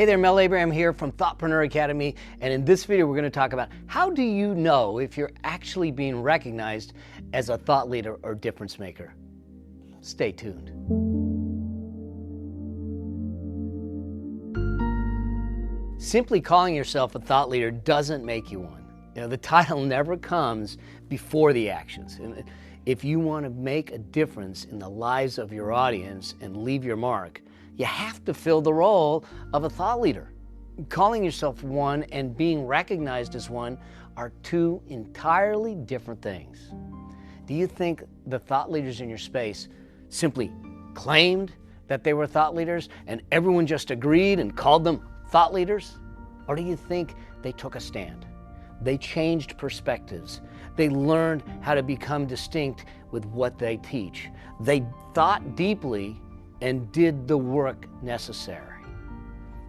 Hey there, Mel Abraham here from Thoughtpreneur Academy, and in this video we're going to talk about how do you know if you're actually being recognized as a thought leader or difference maker. Stay tuned. Simply calling yourself a thought leader doesn't make you one. You know, the title never comes before the actions. And if you want to make a difference in the lives of your audience and leave your mark, you have to fill the role of a thought leader. Calling yourself one and being recognized as one are two entirely different things. Do you think the thought leaders in your space simply claimed that they were thought leaders and everyone just agreed and called them thought leaders? Or do you think they took a stand? They changed perspectives. They learned how to become distinct with what they teach. They thought deeply and did the work necessary.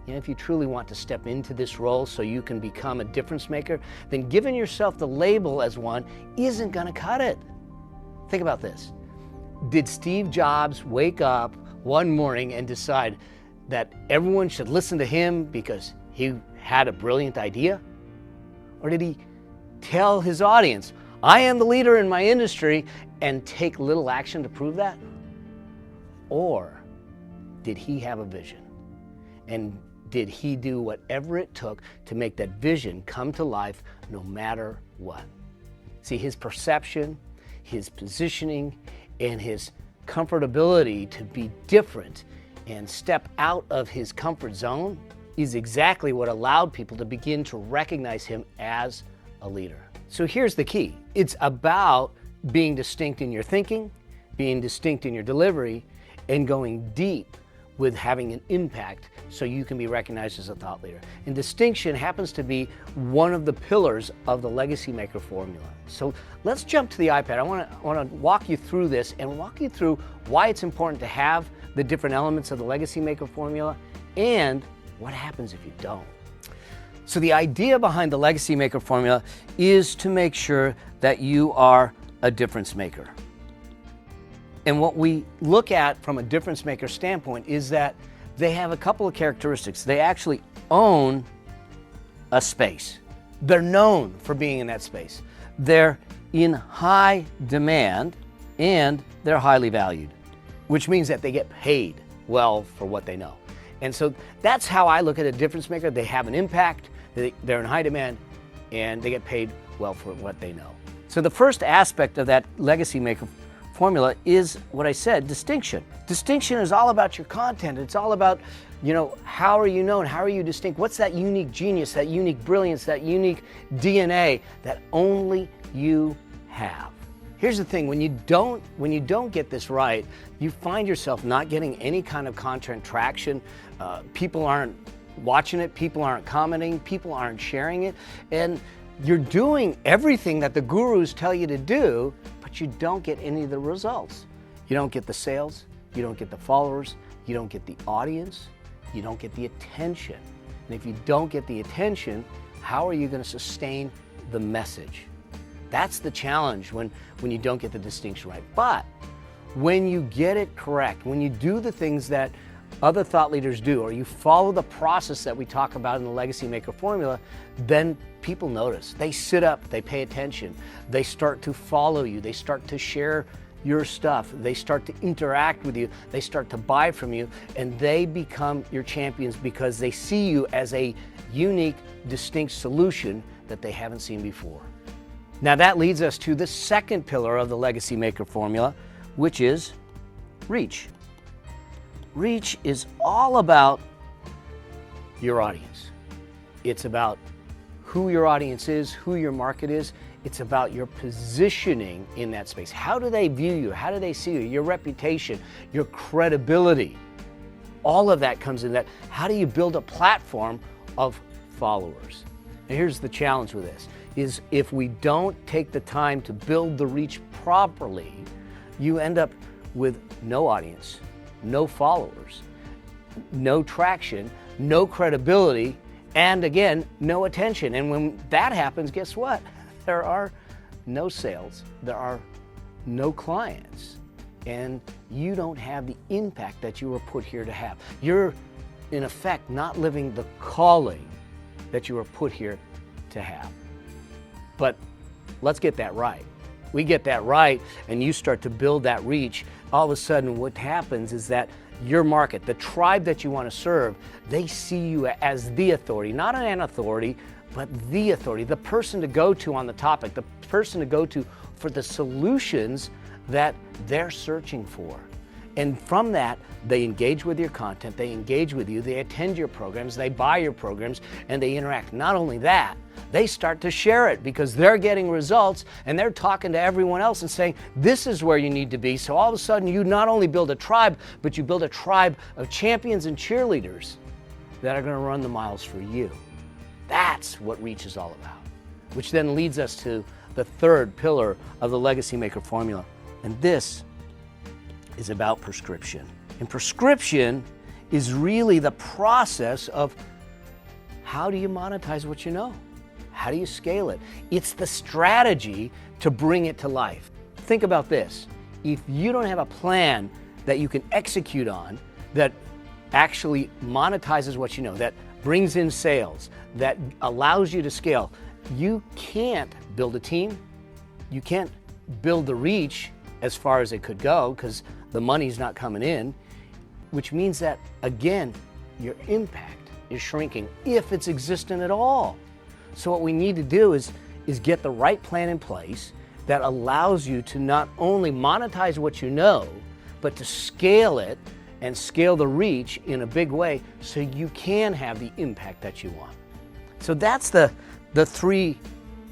And if you truly want to step into this role so you can become a difference maker, then giving yourself the label as one isn't going to cut it. Think about this. Did Steve Jobs wake up one morning and decide that everyone should listen to him because he had a brilliant idea? Or did he tell his audience, I am the leader in my industry, and take little action to prove that? Or did he have a vision? And did he do whatever it took to make that vision come to life no matter what? See, his perception, his positioning, and his comfortability to be different and step out of his comfort zone is exactly what allowed people to begin to recognize him as a leader. So here's the key. It's about being distinct in your thinking, being distinct in your delivery, and going deep with having an impact so you can be recognized as a thought leader. And distinction happens to be one of the pillars of the Legacy Maker formula. So let's jump to the iPad. I want to walk you through this and walk you through why it's important to have the different elements of the Legacy Maker formula and what happens if you don't. So the idea behind the Legacy Maker formula is to make sure that you are a difference maker. And what we look at from a difference maker standpoint is that they have a couple of characteristics. They actually own a space. They're known for being in that space. They're in high demand and they're highly valued, which means that they get paid well for what they know. And so that's how I look at a difference maker. They have an impact, they're in high demand, and they get paid well for what they know. So the first aspect of that Legacy Maker formula is what I said, distinction. Distinction is all about your content. It's all about, how are you known? How are you distinct? What's that unique genius, that unique brilliance, that unique DNA that only you have? Here's the thing, when you don't get this right, you find yourself not getting any kind of content traction. People aren't watching it, people aren't commenting, people aren't sharing it, and you're doing everything that the gurus tell you to do, but you don't get any of the results. You don't get the sales, you don't get the followers, you don't get the audience, you don't get the attention. And if you don't get the attention, how are you going to sustain the message? That's the challenge when you don't get the distinction right. But when you get it correct, when you do the things that other thought leaders do, or you follow the process that we talk about in the Legacy Maker formula, then people notice. They sit up, they pay attention, they start to follow you, they start to share your stuff, they start to interact with you, they start to buy from you, and they become your champions because they see you as a unique, distinct solution that they haven't seen before. Now that leads us to the second pillar of the Legacy Maker formula, which is reach. Reach is all about your audience. It's about who your audience is, who your market is. It's about your positioning in that space. How do they view you? How do they see you? Your reputation, your credibility. All of that comes in that. How do you build a platform of followers? Now here's the challenge with this, is if we don't take the time to build the reach properly, you end up with no audience, no followers, no traction, no credibility, and again, no attention. And when that happens, guess what? There are no sales, there are no clients, and you don't have the impact that you were put here to have. You're in effect, not living the calling that you were put here to have. But let's get that right. We get that right, and you start to build that reach. All of a sudden, what happens is that your market, the tribe that you want to serve, they see you as the authority, not an authority, but the authority, the person to go to on the topic, the person to go to for the solutions that they're searching for. And from that, they engage with your content, they engage with you, they attend your programs, they buy your programs, and they interact. Not only that, they start to share it because they're getting results and they're talking to everyone else and saying, this is where you need to be. So all of a sudden, you not only build a tribe, but you build a tribe of champions and cheerleaders that are going to run the miles for you. That's what reach is all about, which then leads us to the third pillar of the Legacy Maker formula. And this is about prescription. And prescription is really the process of how do you monetize what you know? How do you scale it? It's the strategy to bring it to life. Think about this. If you don't have a plan that you can execute on that actually monetizes what you know, that brings in sales, that allows you to scale, you can't build a team. You can't build the reach as far as it could go because the money's not coming in, which means that, again, your impact is shrinking if it's existent at all. So what we need to do is get the right plan in place that allows you to not only monetize what you know, but to scale it and scale the reach in a big way so you can have the impact that you want. So that's the three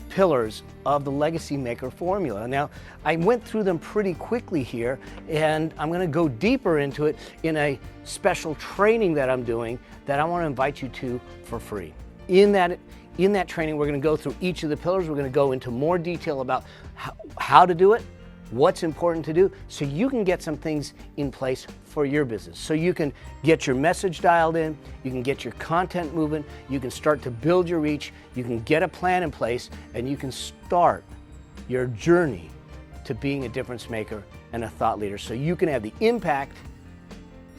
pillars of the Legacy Maker formula. Now, I went through them pretty quickly here, and I'm going to go deeper into it in a special training that I'm doing that I want to invite you to for free. In that training, we're going to go through each of the pillars. We're going to go into more detail about how to do it, what's important to do, so you can get some things in place for your business. So you can get your message dialed in, you can get your content moving, you can start to build your reach, you can get a plan in place, and you can start your journey to being a difference maker and a thought leader so you can have the impact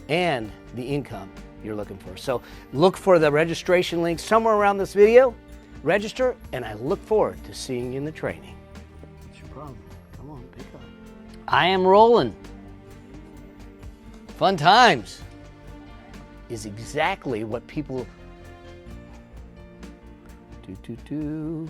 and the income you're looking for. So look for the registration link somewhere around this video, register, and I look forward to seeing you in the training. What's your problem? Come on, pick up. I am rolling. Fun times is exactly what people do.